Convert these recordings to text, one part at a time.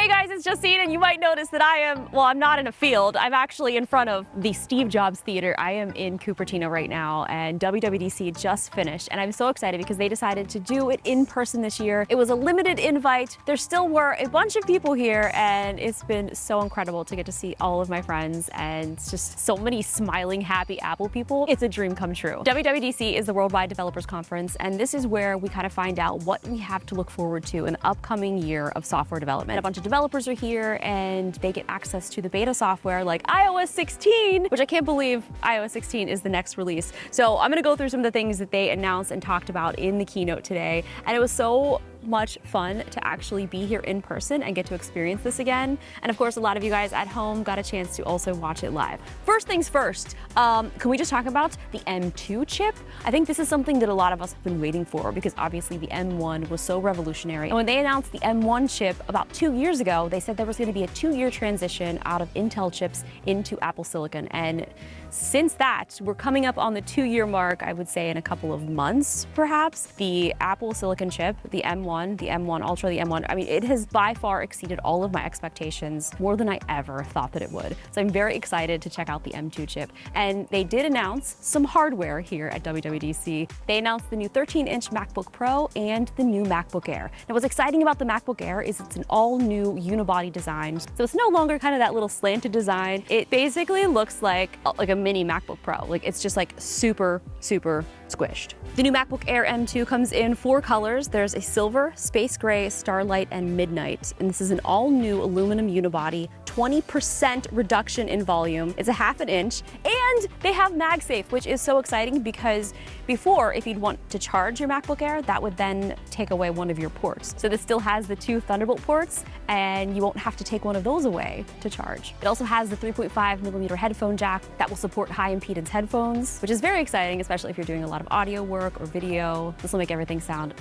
Hey guys, it's Justine, and you might notice that I'm not in a field. I'm actually in front of the Steve Jobs Theater. I am in Cupertino right now, and WWDC just finished, and I'm so excited because they decided to do it in person this year. It was a limited invite. There still were a bunch of people here, and it's been so incredible to get to see all of my friends and just so many smiling, happy Apple people. It's a dream come true. WWDC is the Worldwide Developers Conference, and this is where we kind of find out what we have to look forward to in the upcoming year of software development. A bunch of developers are here and they get access to the beta software like iOS 16, which I can't believe iOS 16 is the next release. So I'm gonna go through some of the things that they announced and talked about in the keynote today. And it was so much fun to actually be here in person and get to experience this again. And of course, a lot of you guys at home got a chance to also watch it live. First things first, can we just talk about the M2 chip? I think this is something that a lot of us have been waiting for because obviously the M1 was so revolutionary. And when they announced the M1 chip about 2 years ago, they said there was going to be a 2-year transition out of Intel chips into Apple Silicon. And since that, we're coming up on the 2-year mark, I would say in a couple of months, perhaps. The Apple Silicon chip, the M1, the M1 Ultra, the M1, I mean, it has by far exceeded all of my expectations, more than I ever thought that it would. So I'm very excited to check out the M2 chip. And they did announce some hardware here at WWDC. They announced the new 13-inch MacBook Pro and the new MacBook Air. Now, what's exciting about the MacBook Air is it's an all-new unibody design. So it's no longer kind of that little slanted design. It basically looks like a mini MacBook Pro. Like, it's just like super, super squished. The new MacBook Air M2 comes in 4 colors. There's a silver, space gray, starlight, and midnight. And this is an all-new aluminum unibody, 20% reduction in volume. It's a 1/2 inch, and they have MagSafe, which is so exciting because before, if you'd want to charge your MacBook Air, that would then take away one of your ports. So this still has the 2 Thunderbolt ports, and you won't have to take one of those away to charge. It also has the 3.5mm headphone jack that will support high impedance headphones, which is very exciting, especially if you're doing a lot of audio work or video. This will make everything sound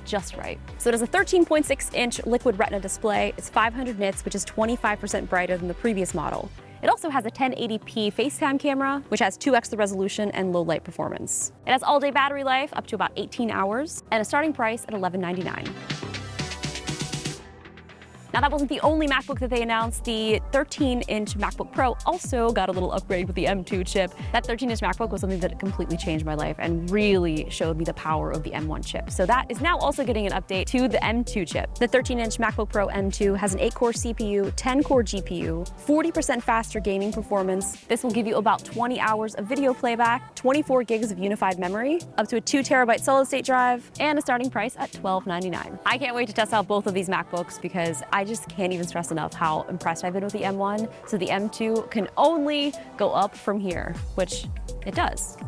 just right. So it has a 13.6-inch liquid retina display. It's 500 nits, which is 25% brighter than the previous model. It also has a 1080p FaceTime camera, which has 2x the resolution and low light performance. It has all-day battery life, up to about 18 hours, and a starting price at $1199. Now, that wasn't the only MacBook that they announced. The 13-inch MacBook Pro also got a little upgrade with the M2 chip. That 13-inch MacBook was something that completely changed my life and really showed me the power of the M1 chip. So that is now also getting an update to the M2 chip. The 13-inch MacBook Pro M2 has an 8-core CPU, 10-core GPU, 40% faster gaming performance. This will give you about 20 hours of video playback, 24 gigs of unified memory, up to a 2TB solid-state drive, and a starting price at $1299. I can't wait to test out both of these MacBooks because I just can't even stress enough how impressed I've been with the M1. So the M2 can only go up from here, which it does.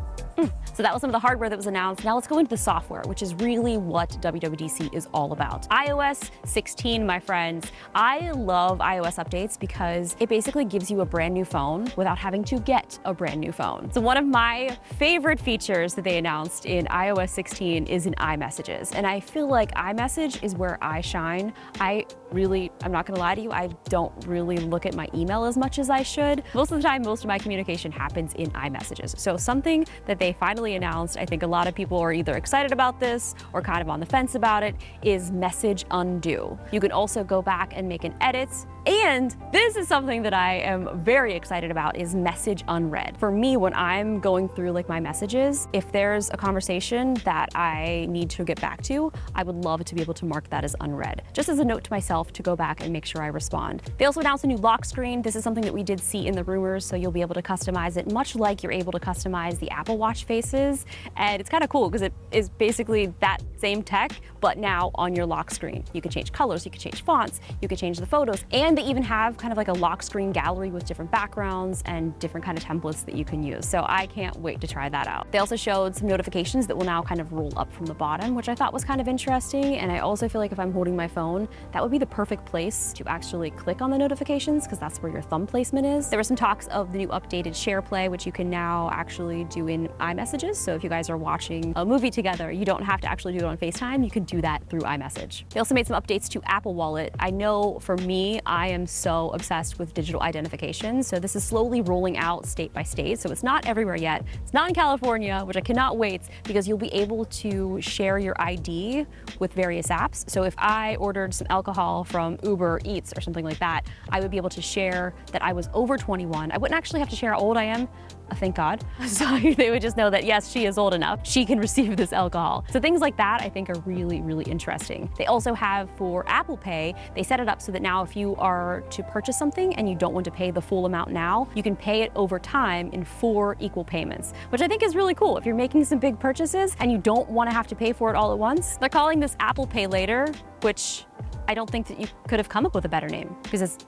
So that was some of the hardware that was announced. Now let's go into the software, which is really what WWDC is all about. iOS 16, my friends. I love iOS updates because it basically gives you a brand new phone without having to get a brand new phone. So one of my favorite features that they announced in iOS 16 is in iMessages. And I feel like iMessage is where I shine. I'm not gonna lie to you, I don't really look at my email as much as I should. Most of the time, most of my communication happens in iMessages. So something that they finally announced, I think a lot of people are either excited about this or kind of on the fence about it, is message undo. You can also go back and make an edit. And this is something that I am very excited about, is message unread. For me, when I'm going through like my messages, if there's a conversation that I need to get back to, I would love to be able to mark that as unread, just as a note to myself to go back and make sure I respond. They also announced a new lock screen. This is something that we did see in the rumors, so you'll be able to customize it much like you're able to customize the Apple Watch faces. And it's kind of cool because it is basically that same tech, but now on your lock screen. You can change colors, you can change fonts, you can change the photos, and they even have kind of like a lock screen gallery with different backgrounds and different kind of templates that you can use. So I can't wait to try that out. They also showed some notifications that will now kind of roll up from the bottom, which I thought was kind of interesting. And I also feel like if I'm holding my phone, that would be the perfect place to actually click on the notifications because that's where your thumb placement is. There were some talks of the new updated SharePlay, which you can now actually do in iMessages. So if you guys are watching a movie together, you don't have to actually do it on FaceTime. You can do that through iMessage. They also made some updates to Apple Wallet. I know for me, I am so obsessed with digital identification. So this is slowly rolling out state by state. So it's not everywhere yet. It's not in California, which I cannot wait, because you'll be able to share your ID with various apps. So if I ordered some alcohol from Uber Eats or something like that, I would be able to share that I was over 21. I wouldn't actually have to share how old I am. Thank God. So they would just know that, yes, she is old enough. She can receive this alcohol. So things like that I think are really, really interesting. They also have for Apple Pay, they set it up so that now if you are to purchase something and you don't want to pay the full amount now, you can pay it over time in 4 equal payments, which I think is really cool. If you're making some big purchases and you don't want to have to pay for it all at once, they're calling this Apple Pay Later, which I don't think that you could have come up with a better name, because it's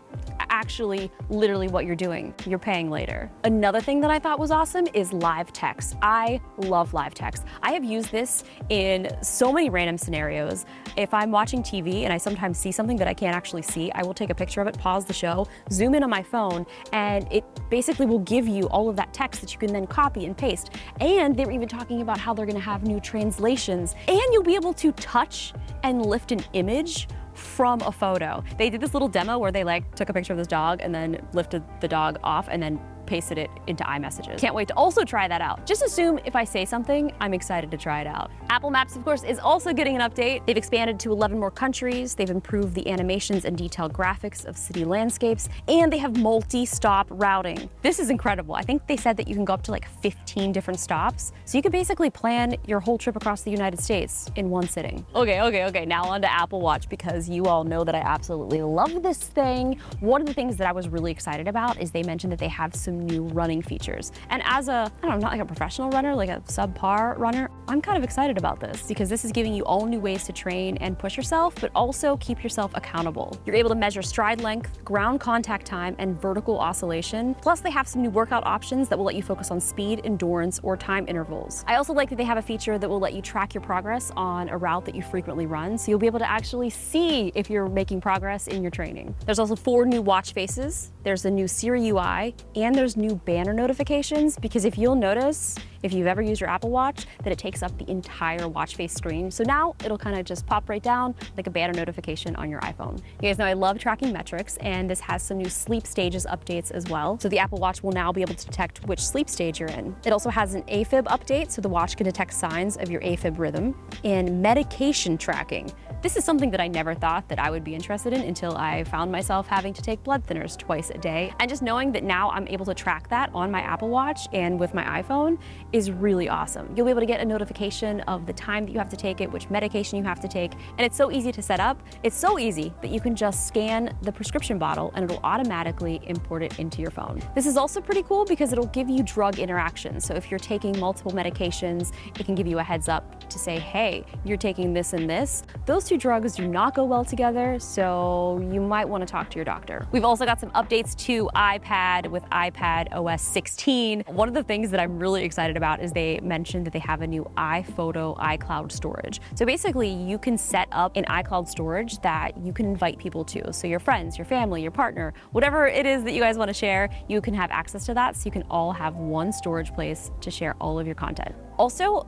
actually literally what you're doing. You're paying later. Another thing that I thought was awesome is live text. I love live text. I have used this in so many random scenarios. If I'm watching TV and I sometimes see something that I can't actually see, I will take a picture of it, pause the show, zoom in on my phone, and it basically will give you all of that text that you can then copy and paste. And they were even talking about how they're gonna have new translations, and you'll be able to touch and lift an image from a photo. They did this little demo where they took a picture of this dog and then lifted the dog off and then pasted it into iMessages. Can't wait to also try that out. Just assume if I say something, I'm excited to try it out. Apple Maps, of course, is also getting an update. They've expanded to 11 more countries. They've improved the animations and detailed graphics of city landscapes, and they have multi-stop routing. This is incredible. I think they said that you can go up to 15 different stops. So you can basically plan your whole trip across the United States in one sitting. Okay, now on to Apple Watch, because you all know that I absolutely love this thing. One of the things that I was really excited about is they mentioned that they have some new running features. And as a, I don't know, not like a professional runner, like a subpar runner, I'm kind of excited about this, because this is giving you all new ways to train and push yourself, but also keep yourself accountable. You're able to measure stride length, ground contact time, and vertical oscillation. Plus they have some new workout options that will let you focus on speed, endurance, or time intervals. I also like that they have a feature that will let you track your progress on a route that you frequently run, so you'll be able to actually see if you're making progress in your training. There's also 4 new watch faces. There's a new Siri UI, and there's new banner notifications, because if you'll notice, if you've ever used your Apple Watch, that it takes up the entire watch face screen. So now it'll kind of just pop right down like a banner notification on your iPhone. You guys know I love tracking metrics, and this has some new sleep stages updates as well. So the Apple Watch will now be able to detect which sleep stage you're in. It also has an AFib update, so the watch can detect signs of your AFib rhythm, and medication tracking. This is something that I never thought that I would be interested in until I found myself having to take blood thinners twice a day. And just knowing that now I'm able to track that on my Apple Watch and with my iPhone is really awesome. You'll be able to get a notification of the time that you have to take it, which medication you have to take, and it's so easy to set up. It's so easy that you can just scan the prescription bottle and it'll automatically import it into your phone. This is also pretty cool because it'll give you drug interactions. So if you're taking multiple medications, it can give you a heads up to say, hey, you're taking this and this. Those two drugs do not go well together, so you might want to talk to your doctor. We've also got some updates to iPad with iPad OS 16. One of the things that I'm really excited about is they mentioned that they have a new iPhoto iCloud storage. So basically you can set up an iCloud storage that you can invite people to. So your friends, your family, your partner, whatever it is that you guys want to share, you can have access to that, so you can all have one storage place to share all of your content. Also,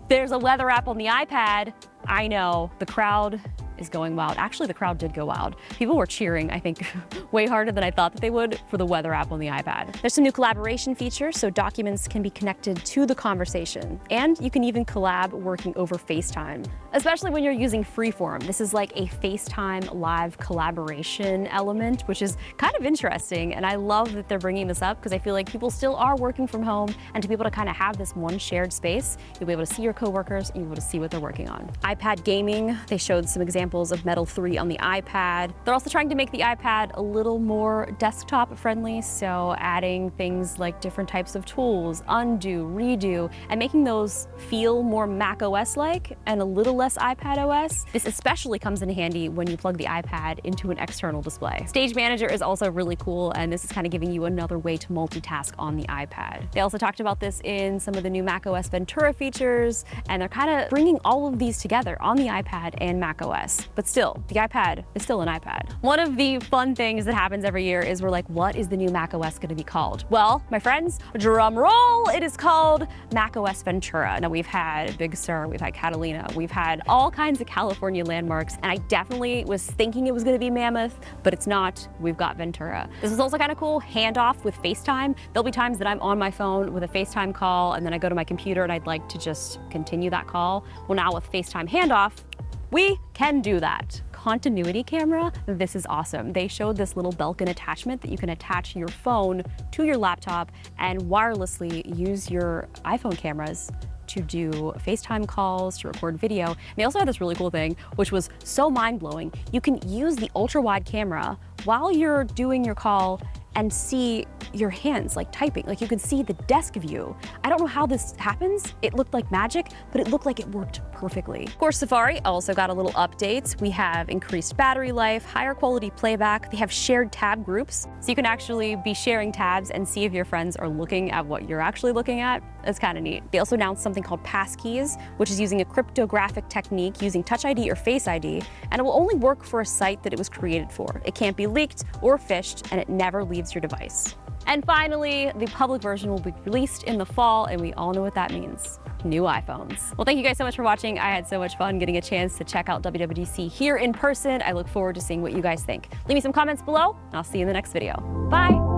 there's a weather app on the iPad. I know, the crowd is going wild. Actually, the crowd did go wild. People were cheering, I think, way harder than I thought that they would for the weather app on the iPad. There's some new collaboration features, so documents can be connected to the conversation. And you can even collab working over FaceTime, especially when you're using Freeform. This is like a FaceTime live collaboration element, which is kind of interesting. And I love that they're bringing this up, because I feel like people still are working from home, and to be able to kind of have this one shared space, you'll be able to see your coworkers and you'll be able to see what they're working on. iPad gaming, they showed some examples of Metal 3 on the iPad. They're also trying to make the iPad a little more desktop friendly, so adding things like different types of tools, undo, redo, and making those feel more macOS-like and a little less iPadOS. This especially comes in handy when you plug the iPad into an external display. Stage Manager is also really cool, and this is kind of giving you another way to multitask on the iPad. They also talked about this in some of the new macOS Ventura features, and they're kind of bringing all of these together on the iPad and macOS. iOS, but still, the iPad is still an iPad. One of the fun things that happens every year is we're like, what is the new macOS going to be called? Well, my friends, drum roll, it is called macOS Ventura. Now, we've had Big Sur, we've had Catalina, we've had all kinds of California landmarks, and I definitely was thinking it was going to be Mammoth, but it's not. We've got Ventura. This is also kind of cool, handoff with FaceTime. There'll be times that I'm on my phone with a FaceTime call, and then I go to my computer and I'd like to just continue that call. Well, now with FaceTime handoff, we can do that. Continuity camera, this is awesome. They showed this little Belkin attachment that you can attach your phone to your laptop and wirelessly use your iPhone cameras to do FaceTime calls, to record video. And they also had this really cool thing, which was so mind-blowing. You can use the ultra-wide camera while you're doing your call and see your hands like typing, like you can see the desk view. I don't know how this happens. It looked like magic, but it looked like it worked perfectly. Of course, Safari also got a little updates. We have increased battery life, higher quality playback. They have shared tab groups, so you can actually be sharing tabs and see if your friends are looking at what you're actually looking at. It's kind of neat. They also announced something called Passkeys, which is using a cryptographic technique using Touch ID or Face ID, and it will only work for a site that it was created for. It can't be leaked or phished, and it never leaves your device. And finally, the public version will be released in the fall, and we all know what that means. New iPhones. Well, thank you guys so much for watching. I had so much fun getting a chance to check out WWDC here in person. I look forward to seeing what you guys think. Leave me some comments below, and I'll see you in the next video. Bye!